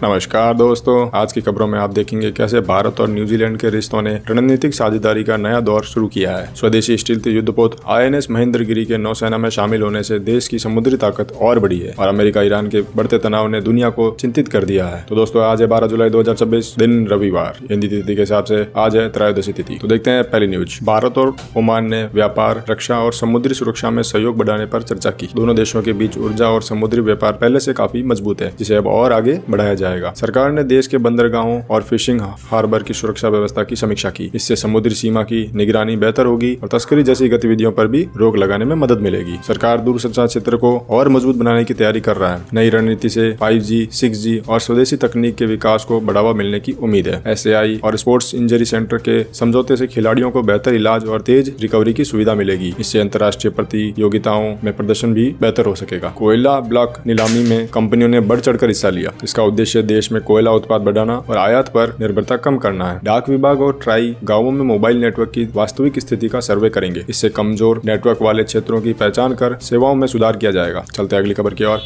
नमस्कार दोस्तों, आज की खबरों में आप देखेंगे कैसे भारत और न्यूजीलैंड के रिश्तों ने रणनीतिक साझेदारी का नया दौर शुरू किया है। स्वदेशी स्टील युद्धपोत INS महेंद्रगिरी के नौसेना में शामिल होने से देश की समुद्री ताकत और बढ़ी है और अमेरिका ईरान के बढ़ते तनाव ने दुनिया को चिंतित कर दिया है। तो दोस्तों, आज है 12 जुलाई 2026, दिन रविवार, हिंदी तिथि के हिसाब से आज है त्रयोदशी तिथि। तो देखते हैं पहली न्यूज। भारत और ओमान ने व्यापार, रक्षा और समुद्री सुरक्षा में सहयोग बढ़ाने पर चर्चा की। दोनों देशों के बीच ऊर्जा और समुद्री व्यापार पहले से काफी मजबूत है, जिसे अब और आगे बढ़ाया जाएगा। सरकार ने देश के बंदरगाहों और फिशिंग हार्बर की सुरक्षा व्यवस्था की समीक्षा की। इससे समुद्री सीमा की निगरानी बेहतर होगी और तस्करी जैसी गतिविधियों पर भी रोक लगाने में मदद मिलेगी। सरकार दूरसंचार क्षेत्र को और मजबूत बनाने की तैयारी कर रहा है। नई रणनीति से 5G, 6G और स्वदेशी तकनीक के विकास को बढ़ावा मिलने की उम्मीद है। SAI और स्पोर्ट्स इंजरी सेंटर के समझौते से खिलाड़ियों को बेहतर इलाज और तेज रिकवरी की सुविधा मिलेगी। इससे अंतर्राष्ट्रीय प्रतियोगिताओं में प्रदर्शन भी बेहतर हो सकेगा। कोयला ब्लॉक नीलामी में कंपनियों ने बढ़ चढ़कर हिस्सा लिया। इसका उद्देश्य देश में कोयला उत्पाद बढ़ाना और आयात पर निर्भरता कम करना है। डाक विभाग और ट्राई गांवों में मोबाइल नेटवर्क की वास्तविक स्थिति का सर्वे करेंगे। इससे कमजोर नेटवर्क वाले क्षेत्रों की पहचान कर सेवाओं में सुधार किया जाएगा। चलते अगली खबर की ओर।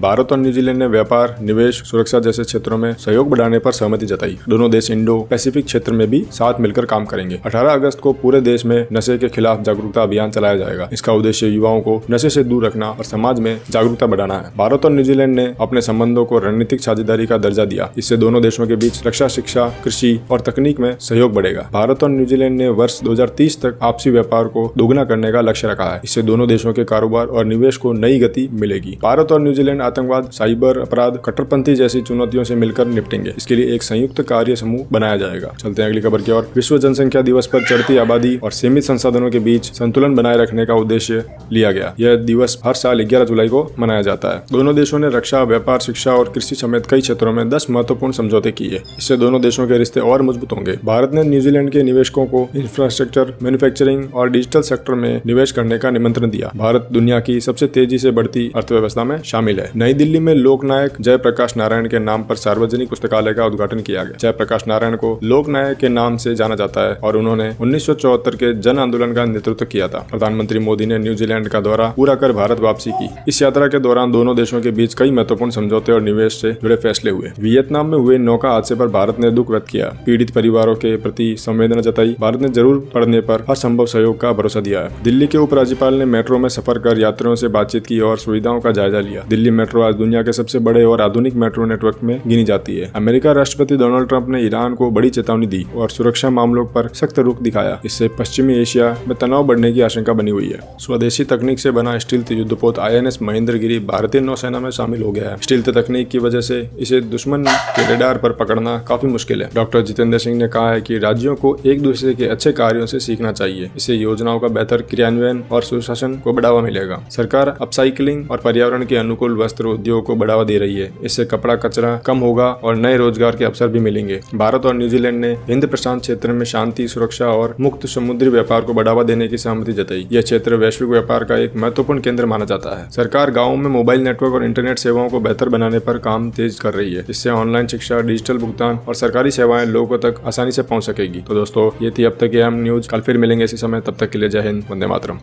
भारत और न्यूजीलैंड ने व्यापार, निवेश, सुरक्षा जैसे क्षेत्रों में सहयोग बढ़ाने पर सहमति जताई। दोनों देश इंडो पैसिफिक क्षेत्र में भी साथ मिलकर काम करेंगे। 18 अगस्त को पूरे देश में नशे के खिलाफ जागरूकता अभियान चलाया जाएगा। इसका उद्देश्य युवाओं को नशे से दूर रखना और समाज में जागरूकता बढ़ाना है। भारत और न्यूजीलैंड ने अपने संबंधों को रणनीतिक साझेदारी का दर्जा दिया। इससे दोनों देशों के बीच रक्षा, शिक्षा, कृषि और तकनीक में सहयोग बढ़ेगा। भारत और न्यूजीलैंड ने वर्ष 2030 तक आपसी व्यापार को दोगुना करने का लक्ष्य रखा है। इससे दोनों देशों के कारोबार और निवेश को नई गति मिलेगी। भारत और न्यूजीलैंड आतंकवाद, साइबर अपराध, कट्टरपंथी जैसी चुनौतियों से मिलकर निपटेंगे। इसके लिए एक संयुक्त कार्य समूह बनाया जाएगा। चलते हैं अगली खबर की ओर। विश्व जनसंख्या दिवस पर चढ़ती आबादी और सीमित संसाधनों के बीच संतुलन बनाए रखने का उद्देश्य लिया गया। यह दिवस हर साल 11 जुलाई को मनाया जाता है। दोनों देशों ने रक्षा, व्यापार, शिक्षा और कृषि समेत कई क्षेत्रों में 10 महत्वपूर्ण समझौते किए। इससे दोनों देशों के रिश्ते और मजबूत होंगे। भारत ने न्यूजीलैंड के निवेशकों को इंफ्रास्ट्रक्चर, मैन्युफैक्चरिंग और डिजिटल सेक्टर में निवेश करने का निमंत्रण दिया। भारत दुनिया की सबसे तेजी से बढ़ती अर्थव्यवस्था में शामिल है। नई दिल्ली में लोकनायक जयप्रकाश नारायण के नाम पर सार्वजनिक पुस्तकालय का उद्घाटन किया गया। जयप्रकाश नारायण को लोकनायक के नाम से जाना जाता है और उन्होंने 1974 के जन आंदोलन का नेतृत्व किया था। प्रधानमंत्री मोदी ने न्यूजीलैंड का दौरा पूरा कर भारत वापसी की। इस यात्रा के दौरान दोनों देशों के बीच कई महत्वपूर्ण समझौते और निवेश से जुड़े फैसले हुए। वियतनाम में हुए नौका हादसे पर भारत ने दुख व्यक्त किया। पीड़ित परिवारों के प्रति संवेदना जताई। भारत ने जरूरत पड़ने पर हर संभव सहयोग का भरोसा दिया है। दिल्ली के उपराज्यपाल ने मेट्रो में सफर कर यात्रियों से बातचीत की और सुविधाओं का जायजा लिया। दिल्ली मेट्रो आज दुनिया के सबसे बड़े और आधुनिक मेट्रो नेटवर्क में गिनी जाती है। अमेरिका राष्ट्रपति डोनाल्ड ट्रंप ने ईरान को बड़ी चेतावनी दी और सुरक्षा मामलों पर सख्त रुख दिखाया। इससे पश्चिमी एशिया में तनाव बढ़ने की आशंका बनी हुई है। स्वदेशी तकनीक से बना स्टील युद्धपोत INS महेंद्रगिरी भारतीय नौसेना में शामिल हो गया है। स्टील तकनीक की वजह से इसे दुश्मन के रडार पर पकड़ना काफी मुश्किल है। डॉक्टर जितेंद्र सिंह ने कहा है कि राज्यों को एक दूसरे के अच्छे कार्यों से सीखना चाहिए। इससे योजनाओं का बेहतर क्रियान्वयन और सुशासन को बढ़ावा मिलेगा। सरकार अपसाइक्लिंग और पर्यावरण के अनुकूल वस्त्र उद्योग को बढ़ावा दे रही है। इससे कपड़ा कचरा कम होगा और नए रोजगार के अवसर भी मिलेंगे। भारत और न्यूजीलैंड ने हिंद प्रशांत क्षेत्र में शांति, सुरक्षा और मुक्त समुद्री व्यापार को बढ़ावा देने की सहमति जताई। यह क्षेत्र वैश्विक व्यापार का एक महत्वपूर्ण केंद्र माना जाता है। सरकार गाँवों में मोबाइल नेटवर्क और इंटरनेट सेवाओं को बेहतर बनाने पर काम तेज कर रही है। इससे ऑनलाइन शिक्षा, डिजिटल भुगतान और सरकारी सेवाएं लोगों तक आसानी से पहुंच सकेगी। तो दोस्तों, ये थी अब तक की अहम न्यूज। कल फिर मिलेंगे इसी समय। तब तक के लिए जय हिंद, वंदे मातरम।